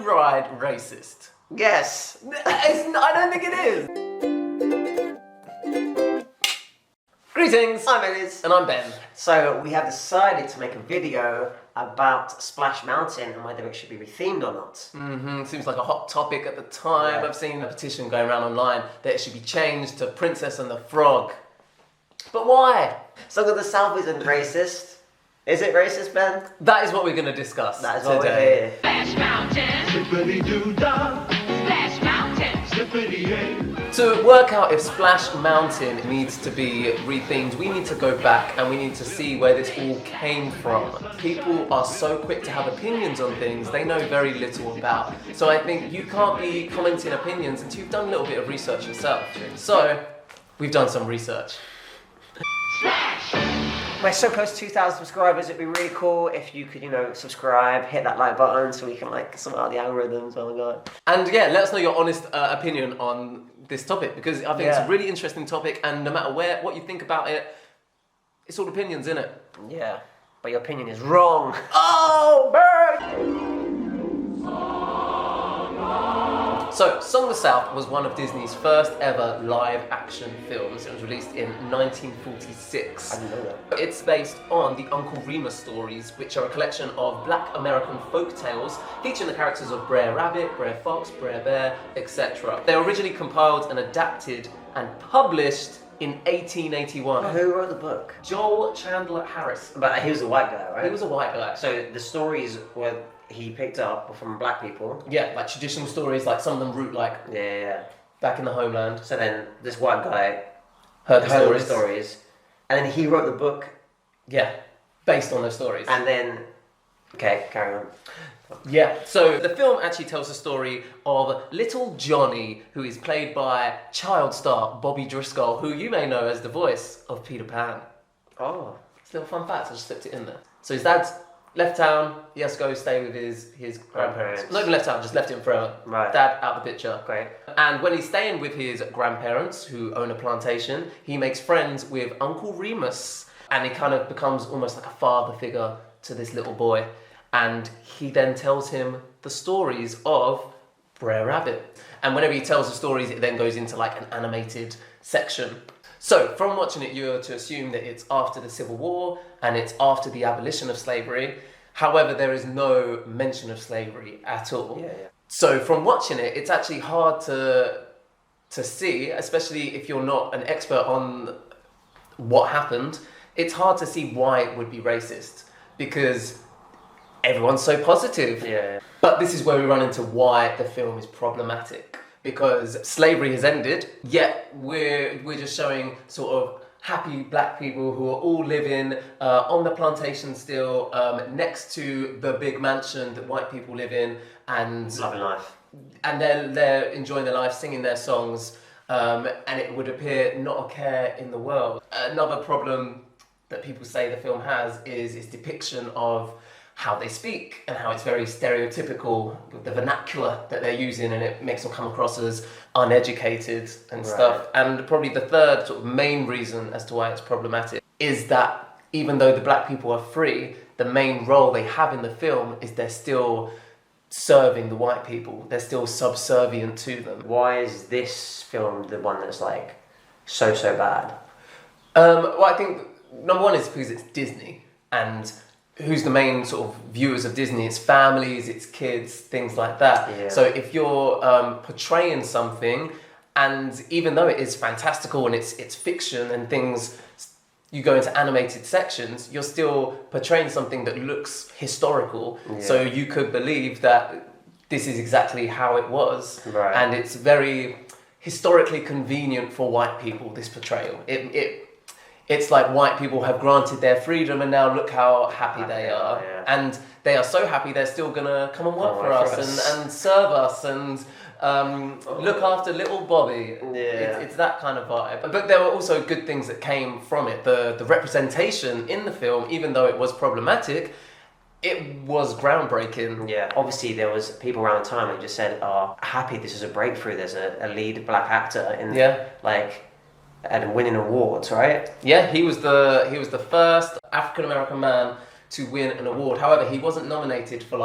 ride racist? Yes. I don't think it is. Greetings. I'm Ediz. And I'm Ben. So we have decided to make a video about Splash Mountain and whether it should be rethemed or not. Seems like a hot topic at the time. Yeah. I've seen a petition going around online that it should be changed to Princess and the Frog. But why? Song of the South isn't racist. Is it racist, Ben? That is what we're going to discuss That is what we're today. here. Splash Mountain, Slippity-doo-dah, Splash Mountain. slippity-yay. To work out if Splash Mountain needs to be rethemed, we need to go back and we need to see where this all came from. People are so quick to have opinions on things they know very little about. So I think you can't be commenting opinions until you've done a little bit of research yourself. So, we've done some research. We're so close to 2,000 subscribers, it'd be really cool if you could, subscribe, hit that like button so we can sort out the algorithms, oh my god. And yeah, let us know your honest opinion on this topic, because I think it's Yeah. a really interesting topic, and no matter what you think about it, it's all opinions, innit? Yeah, but your opinion is wrong. Oh, bird! So, Song of the South was one of Disney's first ever live action films. It was released in 1946. I didn't know that. It's based on the Uncle Remus stories, which are a collection of black American folk tales featuring the characters of Brer Rabbit, Brer Fox, Brer Bear, etc. They were originally compiled and adapted and published in 1881. Who wrote the book? Joel Chandler Harris. But he was a white guy, right? He was a white guy. So the stories were he picked up from black people. Yeah, like traditional stories, like some of them root like Yeah. back in the homeland. So then this white guy Heard the heard all the stories. stories, and then he wrote the book, Yeah, based on those stories. and then carry on. Yeah, so the film actually tells the story of little Johnny, who is played by child star Bobby Driscoll, who you may know as the voice of Peter Pan. Oh. It's a little fun fact, I just slipped it in there. So his dad's left town, he has to go stay with his grandparents. Not even left town, just left him forever. Right. Dad out the picture. Great. And when he's staying with his grandparents, who own a plantation, he makes friends with Uncle Remus, and he kind of becomes almost like a father figure to this little boy. And he then tells him the stories of Brer Rabbit. And whenever he tells the stories, it then goes into like an animated section. So, from watching it, you're to assume that it's after the Civil War and it's after the abolition of slavery. However, there is no mention of slavery at all. Yeah. So, from watching it, it's actually hard to see, especially if you're not an expert on what happened. It's hard to see why it would be racist, because everyone's so positive. Yeah. But this is where we run into why the film is problematic. Because slavery has ended, yet we're just showing sort of happy black people who are all living on the plantation still, next to the big mansion that white people live in, and Loving life. and they're enjoying their life, singing their songs, and it would appear not a care in the world. Another problem that people say the film has is its depiction of how they speak and how it's very stereotypical with the vernacular that they're using, and it makes them come across as uneducated and stuff. And probably the third sort of main reason as to why it's problematic is that even though the black people are free, the main role they have in the film is they're still serving the white people. They're still subservient to them. Why is this film the one that's so bad? Well, I think number one is because it's Disney, and who's the main sort of viewers of Disney? It's families, it's kids, things like that. Yeah. So if you're portraying something, and even though it is fantastical and it's fiction and things, you go into animated sections, you're still portraying something that looks historical. Yeah. So you could believe that this is exactly how it was. Right. And it's very historically convenient for white people, this portrayal. It's like white people have granted their freedom and now look how happy they are. Yeah. And they are so happy they're still gonna come and work for us and serve us and look after little Bobby. Yeah. It's that kind of vibe. But there were also good things that came from it. The representation in the film, even though it was problematic, it was groundbreaking. Yeah, obviously there was people around the time who just said, happy this is a breakthrough, there's a lead black actor in and winning awards, right? Yeah, he was the first African American man to win an award. However, he wasn't nominated for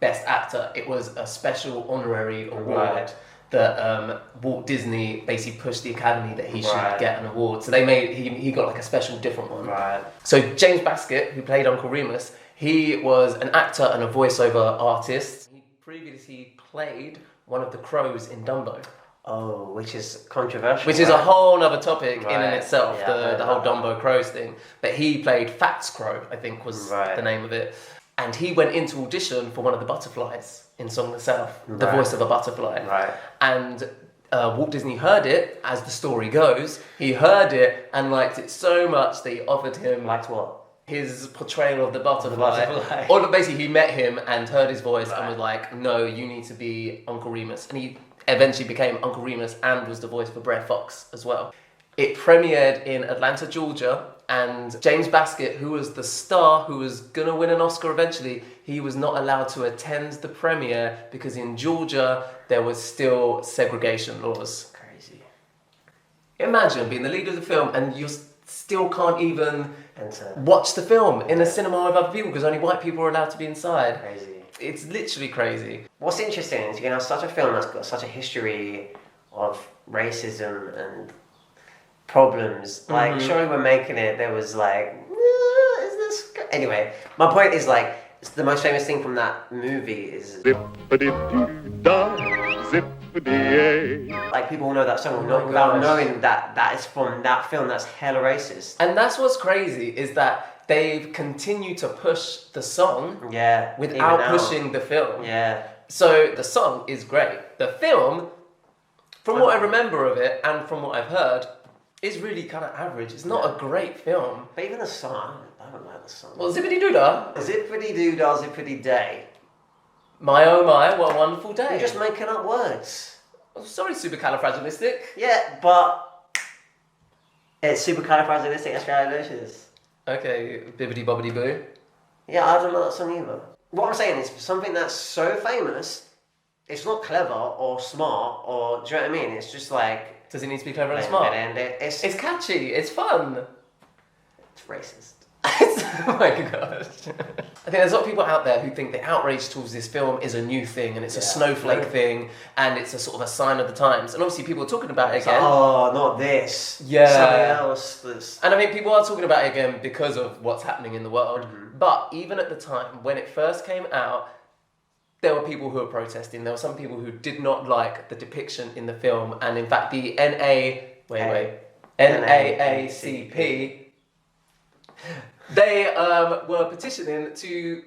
Best Actor. It was a special honorary award Right. that Walt Disney basically pushed the Academy that he should Right. get an award. So they made he got like a special different one. Right. So James Baskett, who played Uncle Remus, he was an actor and a voiceover artist. He previously played one of the crows in Dumbo. Oh, which is controversial. Which is a whole other topic in and Right. itself, Yeah, the whole Dumbo Crows thing. But he played Fats Crow, I think was Right. the name of it. And he went into audition for one of the butterflies in Song of the South, the Right. voice of a butterfly. Right. And Walt Disney heard it, as the story goes. He heard it and liked it so much that he offered him Liked what? his portrayal of the butterfly. butterfly. Or basically, he met him and heard his voice and Right. was like, "No, you need to be Uncle Remus." And he eventually became Uncle Remus and was the voice for Brer Fox as well. It premiered in Atlanta, Georgia, and James Baskett, who was the star who was gonna win an Oscar eventually, he was not allowed to attend the premiere because in Georgia there was still segregation laws. Crazy. Imagine being the lead of the film and you still can't even Enter. watch the film in a cinema with other people because only white people are allowed to be inside. Crazy. It's literally crazy. What's interesting is you can have such a film that's got such a history of racism and problems. Like, surely when making it, there was like, is this... Anyway, my point is like, it's the most famous thing from that movie is... Zippity-doo-dah, zippity-yay. Like, people will know that song my without gosh. knowing that that is from that film that's hella racist. And that's what's crazy is that they've continued to push the song Yeah. without even now. pushing the film. Yeah. So the song is great. The film, from what I remember of it and from what I've heard, is really kind of average. It's not a great film. But even the song, I don't like the song. Well, Zippity Doodah, Zippity-doo-dah, zippity-day. my oh my, what a wonderful day. You're just making up words. Oh, sorry, supercalifragilistic. Yeah, but it's supercalifragilisticexpialidocious. Okay, bibbidi bobbidi boo. Yeah, I don't know that song either. What I'm saying is, for something that's so famous, it's not clever or smart or, do you know what I mean? It's just like... Does it need to be clever and smart? It's It's catchy, it's fun. racist. Oh my gosh. I think there's a lot of people out there who think the outrage towards this film is a new thing and it's a snowflake thing and it's a sort of a sign of the times. And obviously people are talking about it It's again. like, oh, not this. Yeah. Something else that's... And I mean, people are talking about it again because of what's happening in the world. But even at the time, when it first came out, there were people who were protesting. There were some people who did not like the depiction in the film. And in fact, the NAACP, they were petitioning to...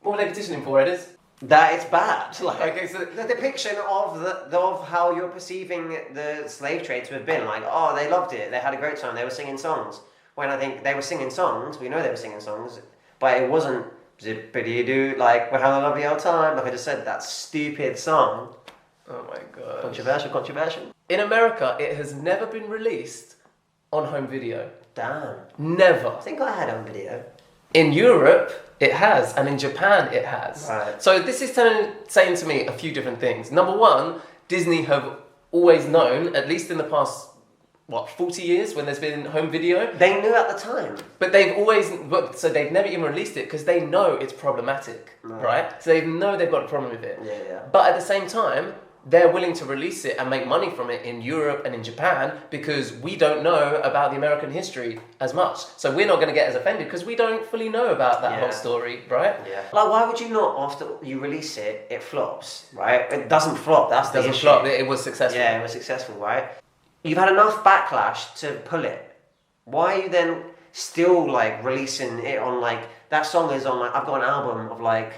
What were they petitioning for, Ediz? That it's bad. Like, Okay, so... the depiction of of how you're perceiving the slave trade to have been. Like, oh, they loved it. They had a great time. They were singing songs. When I think they were singing songs, we know they were singing songs, but it wasn't zippity-doo, like, we're having a lovely old time. Like I just said, that stupid song. Oh my god. Controversial. In America, it has never been released on home video. Damn. Never. I think I had on video. In Europe, it has, and in Japan, it has. Right. So this is saying to me a few different things. Number one, Disney have always known, at least in the past, 40 years when there's been home video? They knew at the time. But they've always, so they've never even released it because they know it's problematic, right? So they know they've got a problem with it. Yeah. But at the same time, they're willing to release it and make money from it in Europe and in Japan because we don't know about the American history as much. So we're not going to get as offended because we don't fully know about that whole story, right? Yeah. Like, why would you not, after you release it, it flops, right? It doesn't flop, that's the Doesn't issue. flop, it was successful. Yeah, it was successful, right? You've had enough backlash to pull it. Why are you then still, like, releasing it on, like, that song is on, like, I've got an album of, like,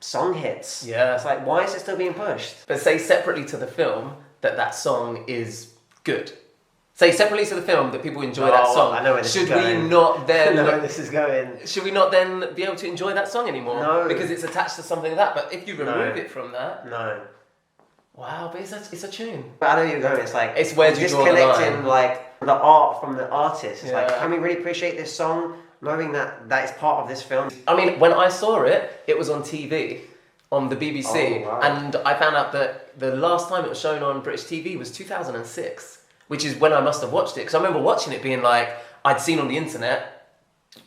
song hits. Yeah. It's like, why is it still being pushed? But say separately to the film that song is good. Say separately to the film that people enjoy that song. I know where this is Should going. we not then... I know where this is going. Should we not then be able to enjoy that song anymore? No. Because it's attached to something like that. But if you remove No. it from that... No. Wow, but it's a tune. But I know where you're going. It's like, It's where do you draw the disconnecting, line? like, the art from the artist. It's like, Yeah. can we really appreciate this song knowing that that is part of this film? I mean, when I saw it, it was on TV, on the BBC, Oh, wow. and I found out that the last time it was shown on British TV was 2006, which is when I must have watched it, because I remember watching it being like, I'd seen on the internet,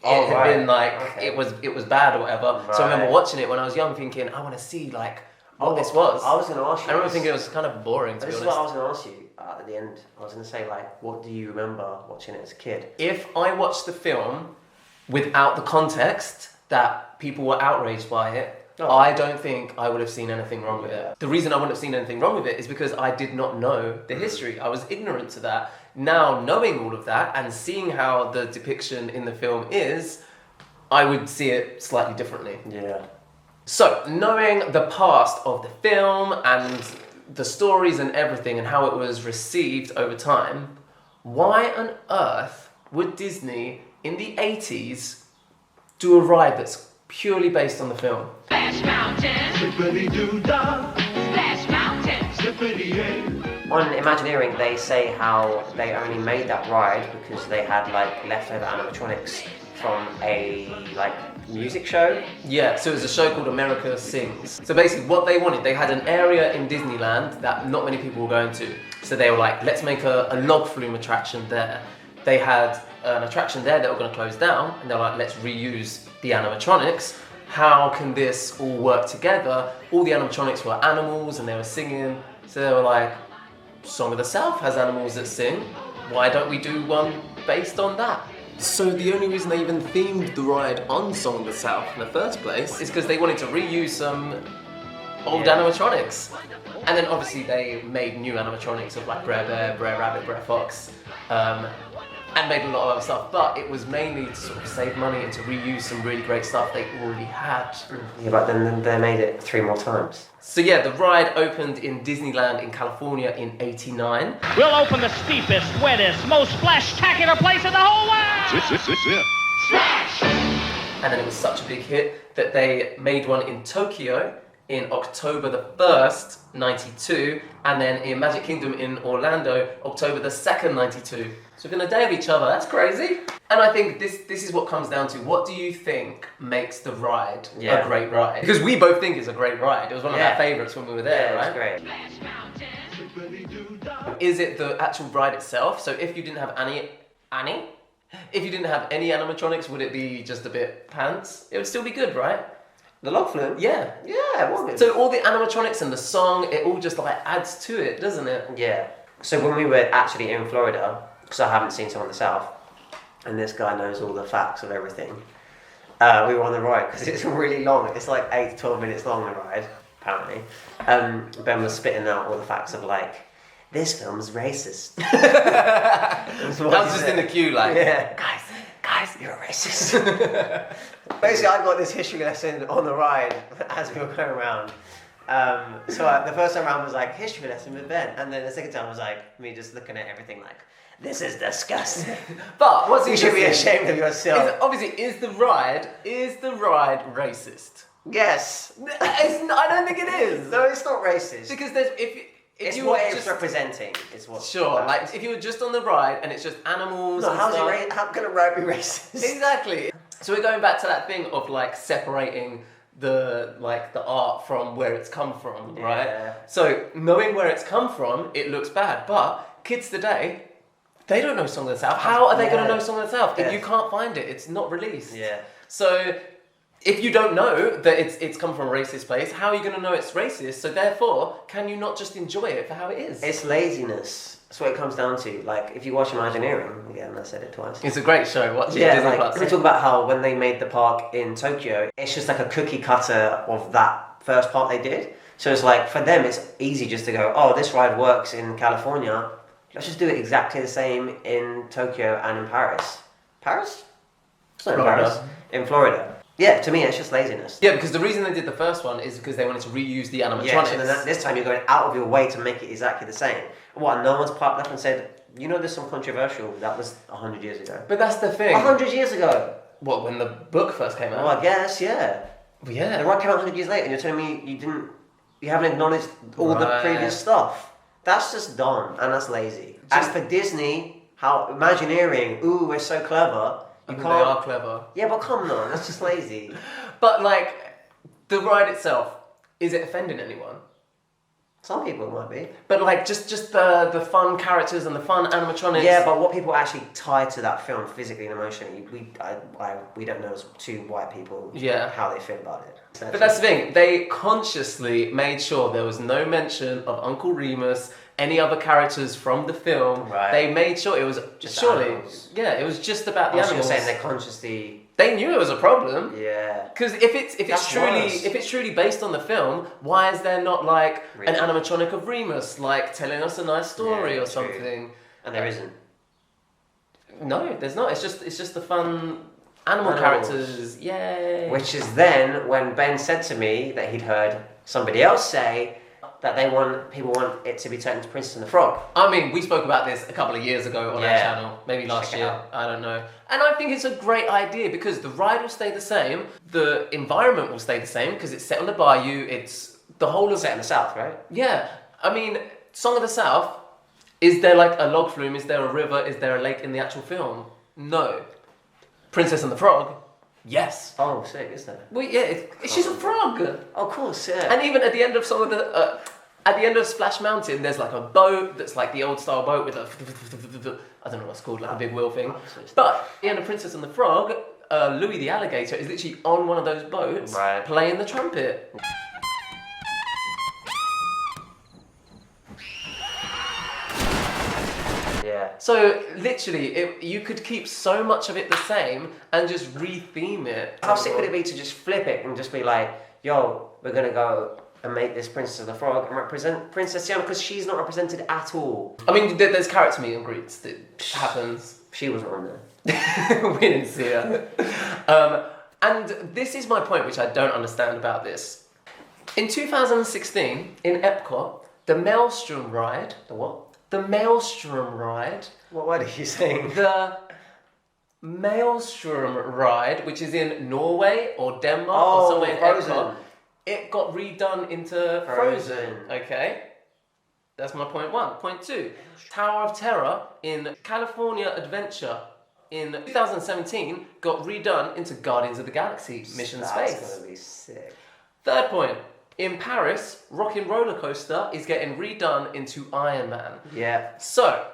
it had been like Okay. it was bad or whatever. So I remember Right. watching it when I was young, thinking I want to see like what this was. I was going to ask you. I remember this. thinking it was kind of boring, to be This is honest. what I was going to ask you at the end. I was going to say, like, what do you remember watching it as a kid? If I watched the film without the context that people were outraged by it, Oh. I don't think I would have seen anything wrong with Yeah. it. The reason I wouldn't have seen anything wrong with it is because I did not know the history. I was ignorant to that. Now, knowing all of that and seeing how the depiction in the film is, I would see it slightly differently. Yeah. So, knowing the past of the film and the stories and everything and how it was received over time, why on earth would Disney in the 80s do a ride that's purely based on the film? Splash Mountain. Zippity-doo-dah, Splash Mountain. zippity-yay. On Imagineering, they say how they only made that ride because they had like leftover animatronics from a like music show. Yeah, so it was a show called America Sings. So basically what they wanted, they had an area in Disneyland that not many people were going to. So they were like, let's make a log flume attraction there. They had an attraction there that were going to close down, and they're like, let's reuse the animatronics. How can this all work together? All the animatronics were animals and they were singing. So they were like, Song of the South has animals that sing. Why don't we do one based on that? So the only reason they even themed the ride on Song of the South in the first place is because they wanted to reuse some old Yeah. animatronics. And then obviously they made new animatronics of like Brer Bear, Brer Rabbit, Brer Fox, and made a lot of other stuff. But it was mainly to sort of save money and to reuse some really great stuff they already had. Yeah, but then they made it 3 more times. So yeah, the ride opened in Disneyland in California in '89. We'll open the steepest, wettest, most splash-tacular place in the whole world! Zip, zip, zip, zip. Splash. And then it was such a big hit that they made one in Tokyo in October the 1st, 92, and then in Magic Kingdom in Orlando, October the 2nd, 92. So within a day of each other, that's crazy. And I think this is what comes down to, what do you think makes the ride Yeah. a great ride? Because we both think it's a great ride. It was one of Yeah. our favourites when we were there, Yeah, right? it's great. Splash Mountain. Zippity-doo-dah. Is it the actual ride itself? So if you didn't have if you didn't have any animatronics, would it be just a bit pants? It would still be good, right? The log flume? Yeah. Yeah, it was good. So all the animatronics and the song, it all just like adds to it, doesn't it? Yeah. So when we were actually in Florida, because I haven't seen some in the South, and this guy knows all the facts of everything, we were on the ride because it's really long. It's like 8 to 12 minutes long, the ride, apparently. Ben was spitting out all the facts of like, this film's racist. I was just in the queue like, Yeah. guys, You're a racist. Basically, I got this history lesson on the ride as we were going around. So the first time around was like history lesson with Ben, and then the second time was like me just looking at everything like, this is disgusting. But what's You should be interesting ashamed of yourself. is the ride racist? Yes. I don't think it is. No, it's not racist. Because there's if It's you what were it's just representing. Is what. sure, like if you were just on the ride and it's just animals. No, and how's stuff. it? How can a ride be racist? Exactly. So we're going back to that thing of like separating the art from where it's come from, right? Yeah. So knowing where it's come from, it looks bad. But kids today, they don't know Song of the South. How are they going to know Song of the South? Yeah. If you can't find it, it's not released. Yeah. So if you don't know that it's come from a racist place, how are you going to know it's racist? So therefore, can you not just enjoy it for how it is? It's laziness. That's what it comes down to. Like, if you watch Imagineering, again, I said it twice. It's a great show. Watch it. Yeah, Disney like, Plus. we talk about how when they made the park in Tokyo, it's just like a cookie cutter of that first part they did. So it's like, for them, it's easy just to go, oh, this ride works in California. Let's just do it exactly the same in Tokyo and in Paris. Paris? It's not in Florida. Paris. In Florida. Yeah, to me, it's just laziness. Yeah, because the reason they did the first one is because they wanted to reuse the animatronics. Yeah, so then this time you're going out of your way to make it exactly the same. What, no one's popped up and said, you know, there's some controversial, that was 100 years ago. But that's the thing. 100 years ago? What, when the book first came out? Well, I guess, yeah. Well, yeah. The ride came out 100 years later and you're telling me you haven't acknowledged all the Right. previous stuff. That's just dumb and that's lazy. Just- and for Disney, how Imagineering, ooh, we're so clever. I You mean, can't. they are clever. Yeah, but come on, that's just lazy. But, like, the ride itself, is it offending anyone? Some people might be. But like just the fun characters and the fun animatronics. Yeah, but what people actually tie to that film physically and emotionally, we don't know as two white people how they feel about it. But that's the thing, they consciously made sure there was no mention of Uncle Remus, any other characters from the film. Right. They made sure it was Just surely, animals. it was just about the Also, you're animals. saying they consciously. They knew it was a problem. Yeah. Because if it's That's worse. if it's truly based on the film, why is there not like Really? an animatronic of Remus, like telling us a nice story Yeah, or true. something? And there isn't. No, there's not. It's just the fun animal Animals. characters. Yay! Which is then when Ben said to me that he'd heard somebody else say that people want it to be turned into Princess and the Frog. I mean, we spoke about this a couple of years ago on our Yeah. channel, maybe last Check it year, out. I don't know. And I think it's a great idea because the ride will stay the same, the environment will stay the same because it's set on the bayou, it's the whole of Set in the South, right? Yeah, I mean, Song of the South, is there like a log flume, is there a river, is there a lake in the actual film? No. Princess and the Frog? Yes. Oh, sick, is there? Well, yeah, she's a frog. Of course, yeah. And even at the end of Song of the... at the end of Splash Mountain, there's like a boat that's like the old style boat with a... I don't know what it's called, like a big wheel thing. But at the end of Princess and the Frog, Louis the alligator is literally on one of those boats playing the trumpet. Yeah. So literally, you could keep so much of it the same and just re-theme it. How sick would it be to just flip it and just be like, yo, we're going to go and make this Princess of the Frog and represent Princess Diana because she's not represented at all. I mean, there's character meet and greets that happens. She wasn't on there. We didn't see her. And this is my point, which I don't understand about this. In 2016, in Epcot, the Maelstrom ride... The what? The Maelstrom ride... What word are you saying? The Maelstrom ride, which is in Norway or Denmark or Oh, somewhere in Frozen. Epcot, it got redone into Frozen. Frozen. Okay? That's my point one. Point two, Tower of Terror in California Adventure in 2017 got redone into Guardians of the Galaxy Mission That's Space. going to be sick. Third point, in Paris, Rockin' Roller Coaster is getting redone into Iron Man. Yeah. So,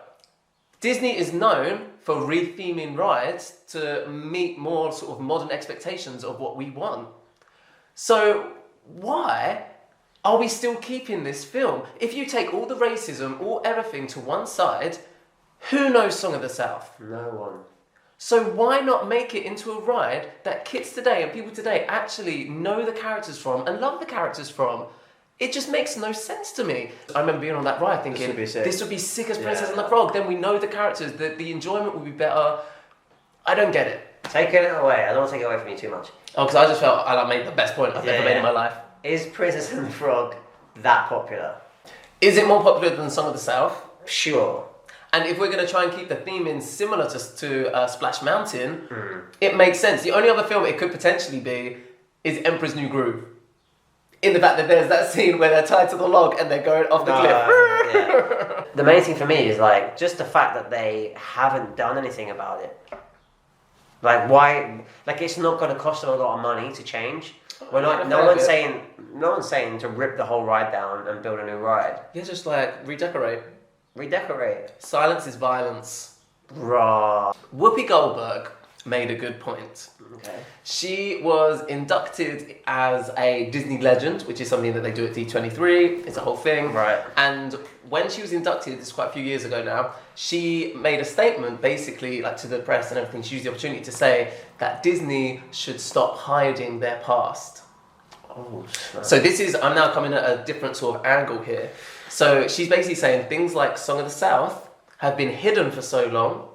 Disney is known for retheming rides to meet more sort of modern expectations of what we want. So, why are we still keeping this film? If you take all the racism, all everything to one side, who knows Song of the South? No one. So why not make it into a ride that kids today and people today actually know the characters from and love the characters from? It just makes no sense to me. I remember being on that ride thinking, would be sick. this would be sick as Princess and the Frog. Then we know the characters, the enjoyment would be better. I don't get it. Taking it away. I don't want to take it away from you too much. Oh, because I just felt I made the best point I've ever made in my life. Is Princess and the Frog that popular? Is it more popular than Song of the South? Sure. And if we're going to try and keep the theme in similar to Splash Mountain, it makes sense. The only other film it could potentially be is Emperor's New Groove. In the fact that there's that scene where they're tied to the log and they're going off the cliff. Yeah. The main thing for me is like just the fact that they haven't done anything about it. Like why? Like it's not going to cost them a lot of money to change. We're not. No one's saying to rip the whole ride down and build a new ride. Yeah, just like redecorate. Redecorate. Silence is violence. Raw. Whoopi Goldberg made a good point. Okay. She was inducted as a Disney legend, which is something that they do at D23. It's a whole thing. Right. And when she was inducted, this is quite a few years ago now, she made a statement basically like to the press and everything. She used the opportunity to say that Disney should stop hiding their past. Oh, snap. So I'm now coming at a different sort of angle here. So she's basically saying things like Song of the South have been hidden for so long.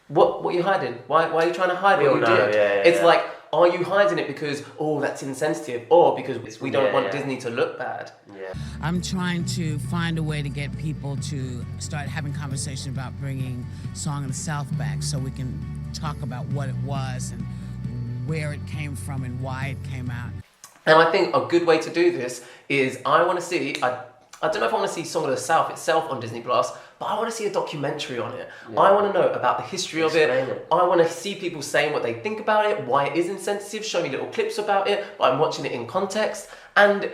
What are you hiding? Why are you trying to hide what you did? It's like, are you hiding it because, that's insensitive, or because we don't want Disney to look bad? Yeah. I'm trying to find a way to get people to start having conversation about bringing Song of the South back so we can talk about what it was and where it came from and why it came out. And I think a good way to do this is I want to see, I don't know if I want to see Song of the South itself on Disney Plus, but I want to see a documentary on it. Yeah. I want to know about the history of it. I want to see people saying what they think about it, why it is insensitive, show me little clips about it, but I'm watching it in context. And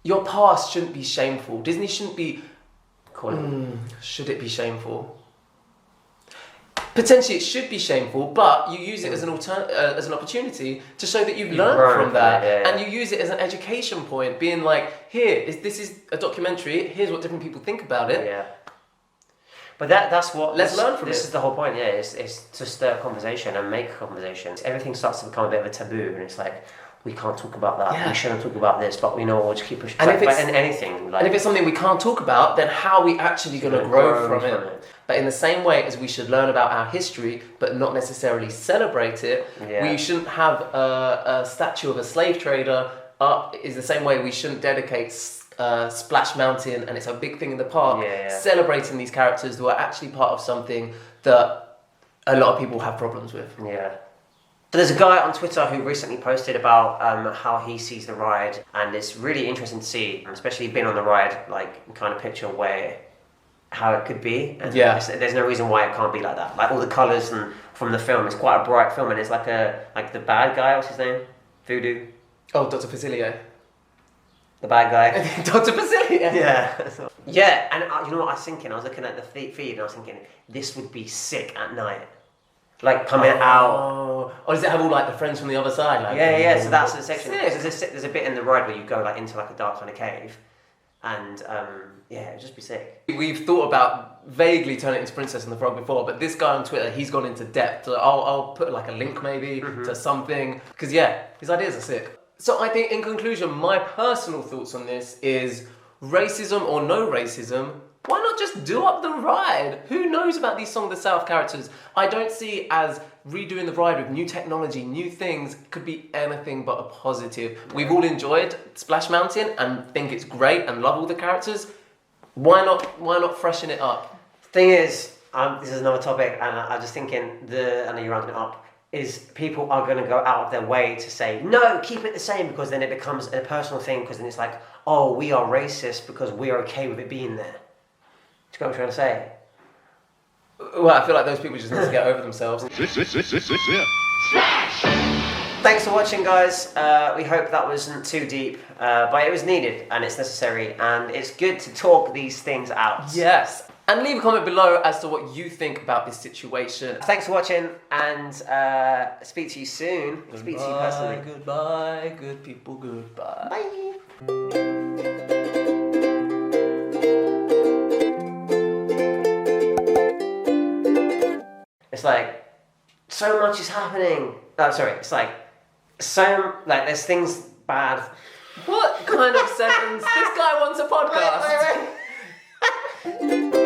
your past shouldn't be shameful. Disney shouldn't be. Should it be shameful? Potentially, it should be shameful, but you use it as an as an opportunity to show that you've learned from that, and you use it as an education point, being like, this is a documentary. Here's what different people think about it. Yeah. But that's what. Let's learn from it. This is the whole point. Yeah, it's to stir conversation and make conversations. Everything starts to become a bit of a taboo, and it's like, we can't talk about that. Yeah. We shouldn't talk about this, but we know we'll just keep pushing. And if it's anything, like, and if it's something we can't talk about, then how are we actually going to grow from it? But in the same way as we should learn about our history, but not necessarily celebrate it, we shouldn't have a statue of a slave trader up. Is the same way we shouldn't dedicate Splash Mountain, and it's a big thing in the park, celebrating these characters who are actually part of something that a lot of people have problems with. Yeah. So there's a guy on Twitter who recently posted about how he sees the ride, and it's really interesting to see, especially being on the ride, like kind of picture how it could be. And there's no reason why it can't be like that. Like all the colours and from the film, it's quite a bright film, and it's like the bad guy, what's his name? Voodoo. Oh, Dr. Facilio. The bad guy. Dr. Facilio. Yeah. Yeah, and you know what I was thinking? I was looking at the feed and I was thinking, this would be sick at night. Like coming out. Or does it have all like the friends from the other side? Like, yeah. So that's the section. There's a bit in the ride where you go like into like a dark kind of cave, and it'd just be sick. We've thought about vaguely turning it into Princess and the Frog before, but this guy on Twitter, he's gone into depth. So I'll put like a link maybe to something, because his ideas are sick. So I think in conclusion, my personal thoughts on this is racism or no racism. Why not just do up the ride? Who knows about these Song of the South characters? I don't see as redoing the ride with new technology, new things, could be anything but a positive. We've all enjoyed Splash Mountain and think it's great and love all the characters. Why not freshen it up? Thing is, this is another topic, and I'm just thinking, I know you're ramping it up, is people are going to go out of their way to say, no, keep it the same, because then it becomes a personal thing, because then it's like, oh, we are racist because we are okay with it being there. Do you know what I'm trying to say? Well, I feel like those people just need to get over themselves. Thanks for watching, guys. We hope that wasn't too deep, but it was needed and it's necessary, and it's good to talk these things out. Yes. And leave a comment below as to what you think about this situation. Thanks for watching, and speak to you soon. Speak to you personally. Goodbye, good people, goodbye. Bye. It's like, so much is happening. Oh, sorry, it's like, there's things bad. What kind of sentence? This guy wants a podcast. Wait.